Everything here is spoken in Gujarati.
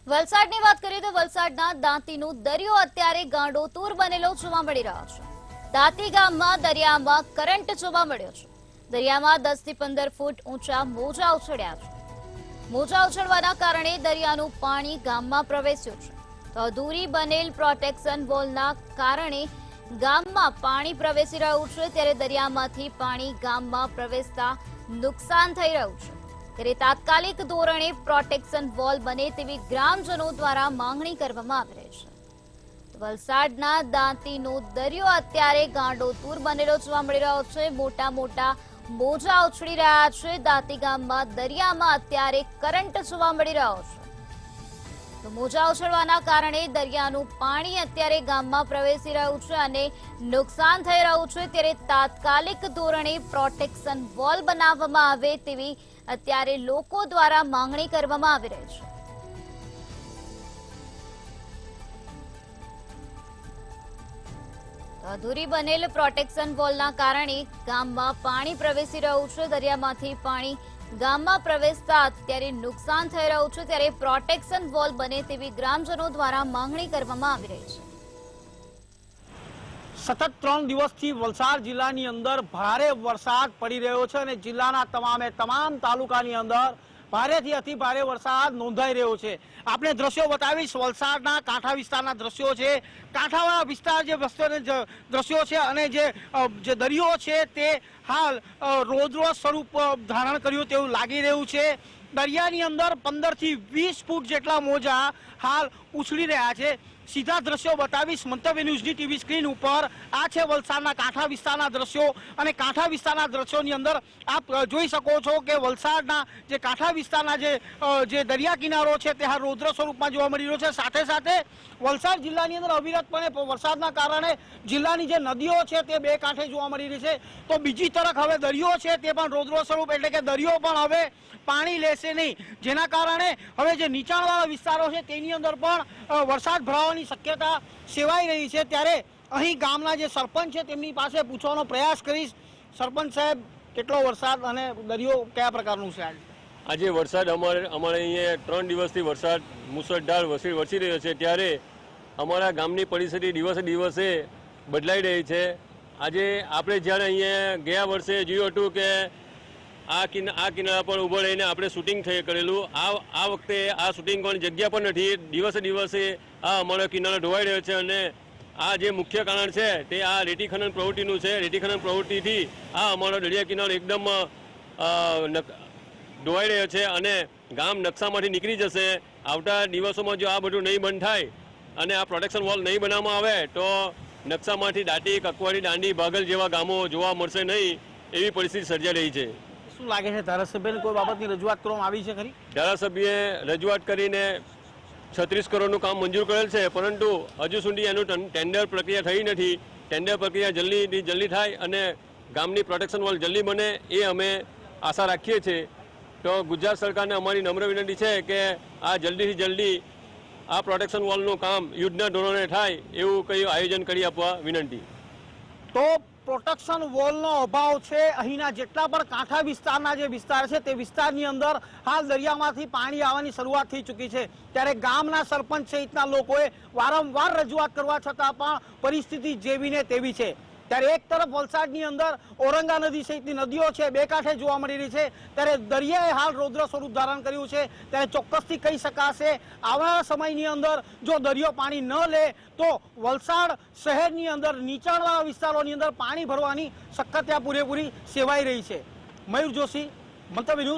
વલસાડની વાત કરીએ તો વલસાડના દાંતીનો દરિયો અત્યારે ગાંડોતુર બનેલો જોવા મળી રહ્યો છે। દાંતી ગામમાં દરિયામાં કરંટ જોવા મળ્યો છે। દરિયામાં 10 થી 15 ફૂટ ઊંચા મોજા ઉછળ્યા છે। મોજા ઉછળવાના કારણે દરિયાનું પાણી ગામમાં પ્રવેશ્યું છે। તો અધૂરી બનેલ પ્રોટેક્શન વોલના કારણે ગામમાં પાણી પ્રવેશી રહ્યું છે, ત્યારે દરિયામાંથી પાણી ગામમાં પ્રવેશતા નુકસાન થઈ રહ્યું છે। ત્યારે તાત્કાલિક ધોરણે પ્રોટેક્શન વોલ બને તેવી ગ્રામજનો દ્વારા માંગણી કરવામાં આવી રહી છે। વલસાડના દાંતીનો દરિયો અત્યારે ગાંડોતુર બનેલો જોવા મળી રહ્યો છે। મોટા મોટા મોજા ઉછળી રહ્યા છે। દાંતી ગામમાં દરિયામાં અત્યારે કરંટ જોવા મળી રહ્યો છે। તો મોજા ઉછળવાના કારણે દરિયાનું પાણી અત્યારે ગામમાં પ્રવેશી રહ્યું છે અને નુકસાન થઈ રહ્યું છે, ત્યારે તાત્કાલિક ધોરણે પ્રોટેક્શન વોલ બનાવવામાં આવે તેવી અત્યારે લોકો દ્વારા માંગણી કરવામાં આવી રહી છે। અધૂરી બનેલ પ્રોટેક્શન વોલના કારણે ગામમાં પાણી પ્રવેશી રહ્યું છે। દરિયામાંથી પાણી ગામમાં પ્રવેશતા અત્યારે નુકસાન થઈ રહ્યું છે, ત્યારે પ્રોટેક્શન વોલ બને તેવી ગ્રામજનો દ્વારા માંગણી કરવામાં આવી રહી છે। સતત 3 દિવસથી વલસાડ જિલ્લાની અંદર ભારે વરસાદ પડી રહ્યો છે અને જિલ્લાના તમામ તાલુકાની અંદર ભારેથી અતિ ભારે વરસાદ નોંધાઈ રહ્યો છે। આપણે દ્રશ્યો બતાવીશ, વલસાડના કાંઠા વિસ્તારના દ્રશ્યો છે। કાંઠાવાળા વિસ્તાર જે દ્રશ્યો છે અને જે દરિયો છે તે હાલ રૌદ્ર સ્વરૂપ ધારણ કર્યું તેવું લાગી રહ્યું છે। દરિયાની અંદર 15 થી 20 ફૂટ જેટલા મોજા હાલ ઉછળી રહ્યા છે। સીધા દ્રશ્યો બતાવીશ મંતવ્ય ન્યૂઝની ટીવી સ્ક્રીન ઉપર। આ છે વલસાડના કાંઠા વિસ્તારના દ્રશ્યો અને કાંઠા વિસ્તારના દ્રશ્યોની અંદર આપ જોઈ શકો છો કે વલસાડના જે કાંઠા વિસ્તારના જે દરિયા કિનારો છે તે હાલ રૌદ્ર સ્વરૂપમાં જોવા મળી રહ્યો છે। સાથે સાથે વલસાડ જિલ્લાની અંદર અવિરતપણે વરસાદના કારણે જિલ્લાની જે નદીઓ છે તે બે કાંઠે જોવા મળી રહી છે। તો બીજી તરફ હવે દરિયો છે તે પણ રૌદ્ર સ્વરૂપ, એટલે કે દરિયો પણ હવે પાણી લેશે નહીં, જેના કારણે હવે જે નીચાણવાળા વિસ્તારો છે તેની અંદર પણ વરસાદ ભરાવાની શક્યતા સેવાઈ રહી છે। ત્યારે અહીં ગામના જે સરપંચ છે તેમની પાસે પૂછવાનો પ્રયાસ કરીશ। સરપંચ સાહેબ, કેટલો વરસાદ અને દરિયો કયા પ્રકારનું છે? આજે વરસાદ અમારે અહીંયા 3 દિવસથી વરસાદ મુસળધાર વરસી રહ્યો છે, ત્યારે અમારા ગામની પરિસ્થિતિ દિવસે દિવસે બદલાઈ રહી છે। આજે આપણે જ્યારે અહીંયા ગયા વર્ષે જોયું હતું કે આ કિનારા પર ઊભો રહીને આપણે શૂટિંગ કરેલું, આ વખતે આ શૂટિંગ કરવાની જગ્યા પણ નથી। દિવસે દિવસે આ અમારો કિનારો ધોવાઈ રહ્યો છે અને આ જે મુખ્ય કારણ છે તે આ રેતી ખનન પ્રવૃત્તિનું છે। રેતી ખનન પ્રવૃત્તિથી આ અમારો દરિયા કિનારો એકદમ ધોવાઈ રહ્યો છે અને ગામ નકશામાંથી નીકળી જશે। આવતા દિવસોમાં જો આ બધું નહીં બંધ થાય અને આ પ્રોટેક્શન વોલ નહીં બનાવવામાં આવે તો નકશામાંથી દાંતી, કકવાડી, દાંડી, ભાગલ જેવા ગામો જોવા મળશે નહીં, એવી પરિસ્થિતિ સર્જાઈ રહી છે। શું લાગે છે, ધારાસભ્યને કોઈ બાબતની રજૂઆત કરવામાં આવી છે ખરી? ધારાસભ્યએ રજૂઆત કરીને 36 કરોડનું કામ મંજૂર કરેલ છે, પરંતુ હજુ સુધી એનું ટેન્ડર પ્રક્રિયા થઈ નથી। ટેન્ડર પ્રક્રિયા જલ્દીથી જલ્દી થાય અને ગામની પ્રોટેક્શન વોલ જલ્દી બને એ અમે આશા રાખીએ છીએ। તો ગુજરાત સરકારને અમારી નમ્ર વિનંતી છે કે આ જલ્દીથી જલ્દી આ પ્રોટેક્શન વોલનું કામ યુદ્ધના ધોરણે થાય એવું કંઈ આયોજન કરી આપવા વિનંતી। તો પ્રોટેક્શન વોલનો અભાવ છે। અહીંના જેટલા પણ કાંઠા વિસ્તારના જે વિસ્તાર છે તે વિસ્તારની અંદર હાલ દરિયામાંથી પાણી આવવાની શરૂઆત થઈ ચૂકી છે, ત્યારે ગામના સરપંચ સહિતના લોકોએ વારંવાર રજૂઆત કરવા છતાં પણ પરિસ્થિતિ જેવી ને તેવી છે। ત્યારે એક તરફ વલસાડની અંદર ઔરંગા નદી સહિતની નદીઓ છે બે કાંઠે જોવા મળી રહી છે, ત્યારે દરિયાએ હાલ રૌદ્ર સ્વરૂપ ધારણ કર્યું છે। ત્યારે ચોક્કસથી કહી શકાશે આવનારા સમયની અંદર જો દરિયો પાણી ન લે તો વલસાડ શહેરની અંદર નીચાણવાળા વિસ્તારોની અંદર પાણી ભરવાની શક્યતા પૂરેપૂરી સેવાઈ રહી છે। મયુર જોશી, મંતવ્ય ન્યૂઝ।